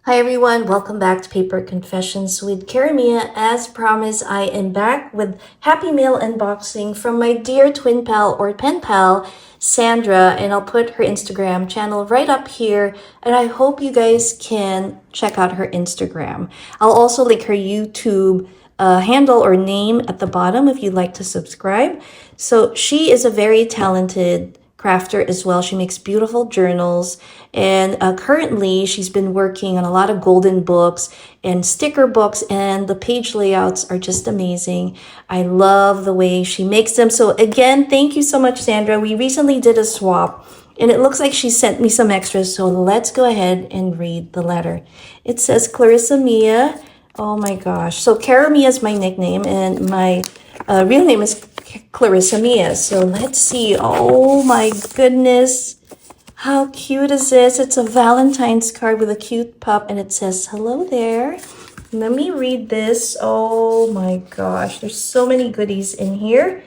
Hi everyone, welcome back to Paper Confessions with Karamia. As promised, I am back with Happy Mail unboxing from my dear twin pal or pen pal, Sandra, and I'll put her Instagram channel right up here, and I hope you guys can check out her Instagram. I'll also link her YouTube handle or name at the bottom if you'd like to subscribe. So she is a very talented crafter as well. She makes beautiful journals, and currently she's been working on a lot of golden books and sticker books, and the page layouts are just amazing. I love the way she makes them. So again, thank you so much, Sandra. We recently did a swap, and it looks like she sent me some extras, so let's go ahead and read the letter. It says, Clarissa Mia. Oh my gosh. So Cara Mia is my nickname, and my real name is Clarissa Mia. So let's see. Oh my goodness. How cute is this? It's a Valentine's card with a cute pup, and it says, hello there. Let me read this. Oh my gosh. There's so many goodies in here,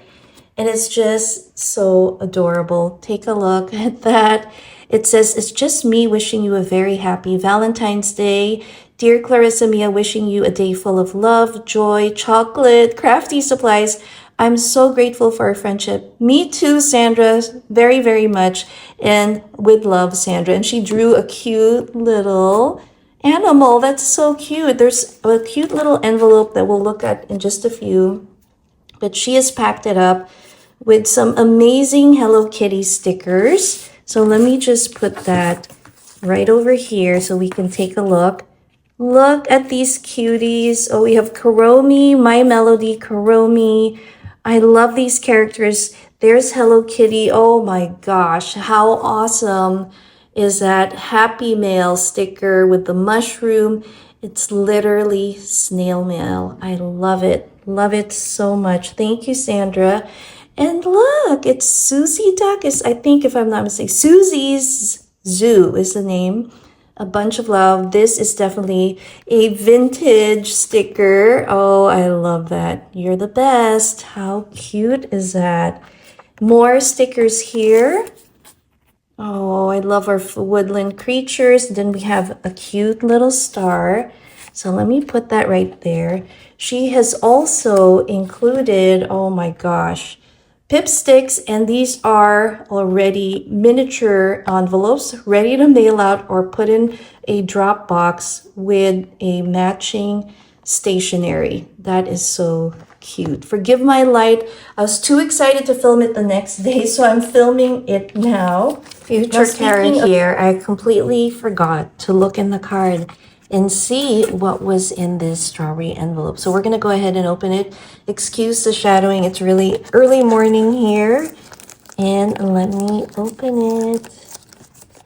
and it's just so adorable. Take a look at that. It says, it's just me wishing you a very happy Valentine's Day. Dear Clarissa Mia, wishing you a day full of love, joy, chocolate, crafty supplies. I'm so grateful for our friendship. Me too, Sandra. Very, very much. And with love, Sandra. And she drew a cute little animal. That's so cute. There's a cute little envelope that we'll look at in just a few. But she has packed it up with some amazing Hello Kitty stickers. So let me just put that right over here so we can take a look. Look at these cuties. Oh, we have Kuromi, My Melody, Kuromi. I love these characters. There's Hello Kitty. Oh my gosh, how awesome is that Happy Mail sticker with the mushroom? It's literally snail mail. I love it. Love it so much. Thank you, Sandra. And look, it's Susie Duck. I think, if I'm not mistaken, Susie's Zoo is the name. A bunch of love. This is definitely a vintage sticker. Oh, I love that. You're the best. How cute is that? More stickers here. Oh, I love our woodland creatures. Then we have a cute little star. So let me put that right there. She has also included, oh my gosh, Pipsticks, and these are already miniature envelopes ready to mail out or put in a drop box with a matching stationery. That is so cute. Forgive my light. I was too excited to film it the next day, so I'm filming it now. Future Kara here. I completely forgot to look in the card and see what was in this strawberry envelope. So we're going to go ahead and open it. Excuse the shadowing. It's really early morning here. And let me open it.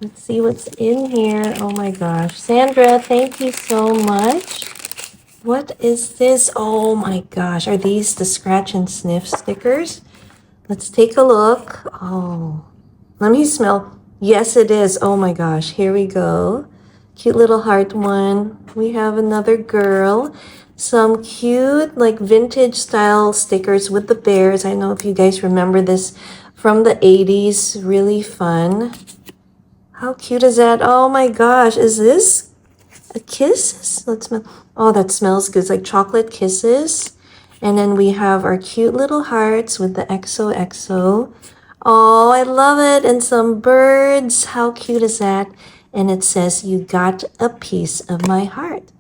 Let's see what's in here. Oh my gosh. Sandra, thank you so much. What is this? Oh my gosh. Are these the scratch and sniff stickers? Let's take a look. Oh, let me smell. Yes, it is. Oh my gosh. Here we go. Cute little heart one. We have another girl. Some cute, like, vintage style stickers with the bears. I know if you guys remember this from the 80s. Really fun. How cute is that? Oh my gosh. Is this a kiss? Let's smell. Oh, that smells good. It's like chocolate kisses. And then we have our cute little hearts with the XOXO. Oh, I love it. And some birds. How cute is that? And it says, you got a piece of my heart.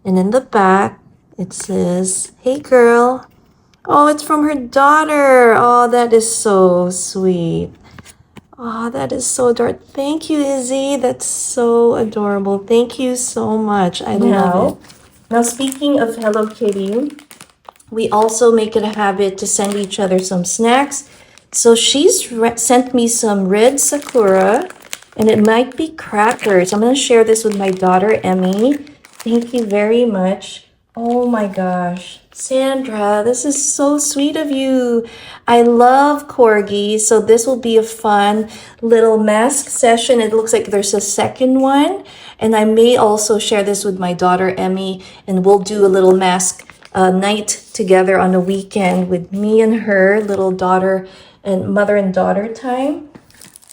And in the back, it says, hey girl. Oh, it's from her daughter. Oh, that is so sweet. Oh, that is so adorable. Thank you, Izzy. That's so adorable. Thank you so much. I love it. Now, speaking of Hello Kitty, we also make it a habit to send each other some snacks. So she's sent me some red sakura, and it might be crackers. I'm going to share this with my daughter, Emmy. Thank you very much. Oh my gosh. Sandra, this is so sweet of you. I love corgis, so this will be a fun little mask session. It looks like there's a second one, and I may also share this with my daughter, Emmy, and we'll do a little mask night together on the weekend with me and her, little daughter and mother and daughter time.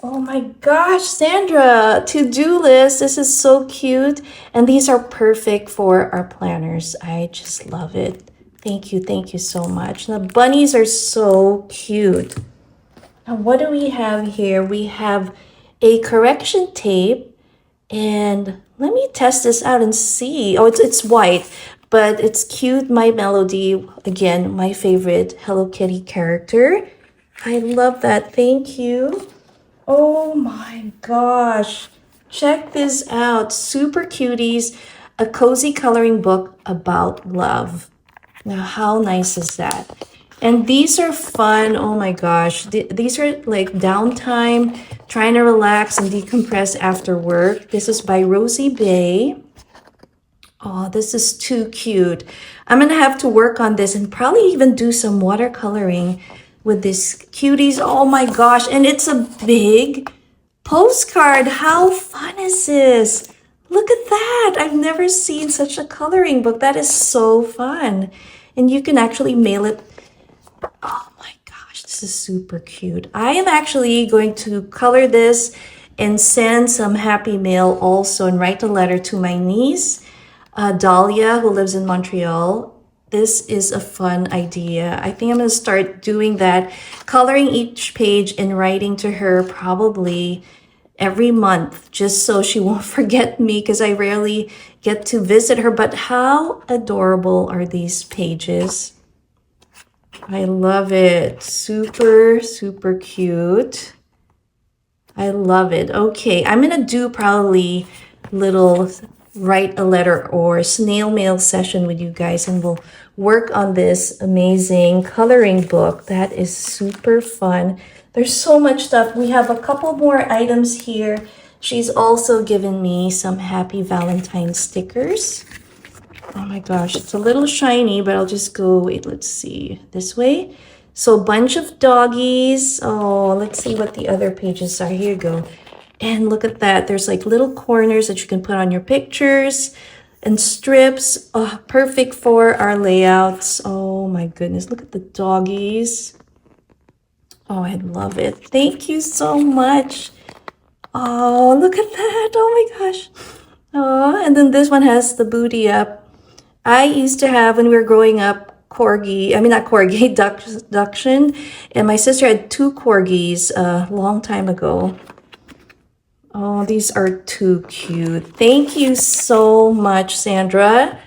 Oh my gosh, Sandra, to-do list. This is so cute. And these are perfect for our planners. I just love it. Thank you so much. The bunnies are so cute. Now, what do we have here? We have a correction tape. And let me test this out and see. Oh, it's white, but it's cute. My Melody, again, my favorite Hello Kitty character. I love that. Thank you. Oh my gosh. Check this out. Super Cuties, a cozy coloring book about love. Now, how nice is that? And these are fun. Oh my gosh. These are like downtime, trying to relax and decompress after work. This is by Rosie Bay. Oh, this is too cute. I'm going to have to work on this and probably even do some watercoloring with these cuties. Oh my gosh. And it's a big postcard. How fun is this? Look at that. I've never seen such a coloring book. That is so fun. And you can actually mail it. Oh my gosh, this is super cute. I am actually going to color this and send some happy mail also and write a letter to my niece, Dahlia, who lives in Montreal. This is a fun idea. I think I'm going to start doing that, coloring each page and writing to her probably every month, just so she won't forget me because I rarely get to visit her. But how adorable are these pages? I love it. Super, super cute. I love it. Okay, I'm going to do probably little write a letter or snail mail session with you guys, and we'll work on this amazing coloring book. That is super fun. There's so much stuff. We have a couple more items here. She's also given me some happy Valentine stickers. Oh my gosh, it's a little shiny, but I'll just go, wait, let's see, this way. So bunch of doggies. Oh, let's see what the other pages are. Here you go. And look at that. There's like little corners that you can put on your pictures and strips. Oh, perfect for our layouts. Oh my goodness, look at the doggies. Oh, I love it. Thank you so much. Oh, look at that. Oh my gosh. Oh, and then this one has the booty up. I used to have, when we were growing up, corgi, I mean not corgi, Dachshund, and my sister had 2 corgis a long time ago. Oh, these are too cute. Thank you so much, Sandra.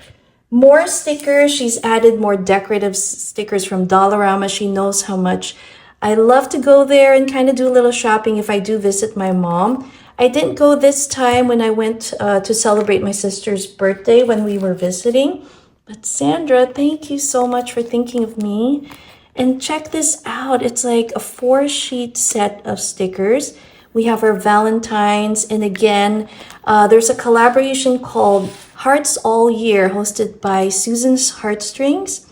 More stickers. She's added more decorative stickers from Dollarama. She knows how much I love to go there and kind of do a little shopping if I do visit my mom. I didn't go this time when I went to celebrate my sister's birthday when we were visiting. But Sandra, thank you so much for thinking of me. And check this out. It's like a 4-sheet set of stickers. We have our Valentines. And again, there's a collaboration called Hearts All Year, hosted by Susan's Heartstrings.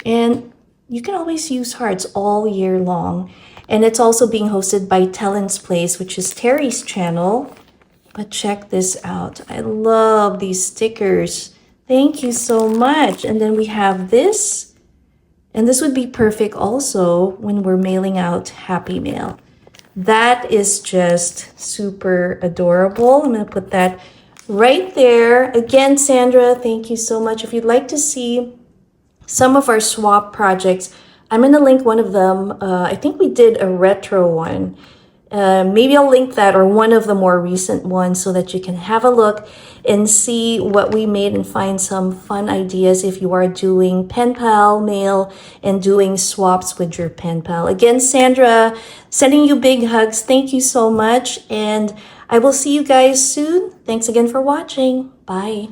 And you can always use hearts all year long. And it's also being hosted by Talon's Place, which is Terry's channel. But check this out. I love these stickers. Thank you so much. And then we have this. And this would be perfect also when we're mailing out Happy Mail. That is just super adorable. I'm going to put that right there. Again, Sandra, thank you so much. If you'd like to see some of our swap projects, I'm going to link one of them. I think we did a retro one. Maybe I'll link that, or one of the more recent ones, so that you can have a look and see what we made and find some fun ideas if you are doing pen pal mail and doing swaps with your pen pal. Again, Sandra, sending you big hugs. Thank you so much. And I will see you guys soon. Thanks again for watching. Bye.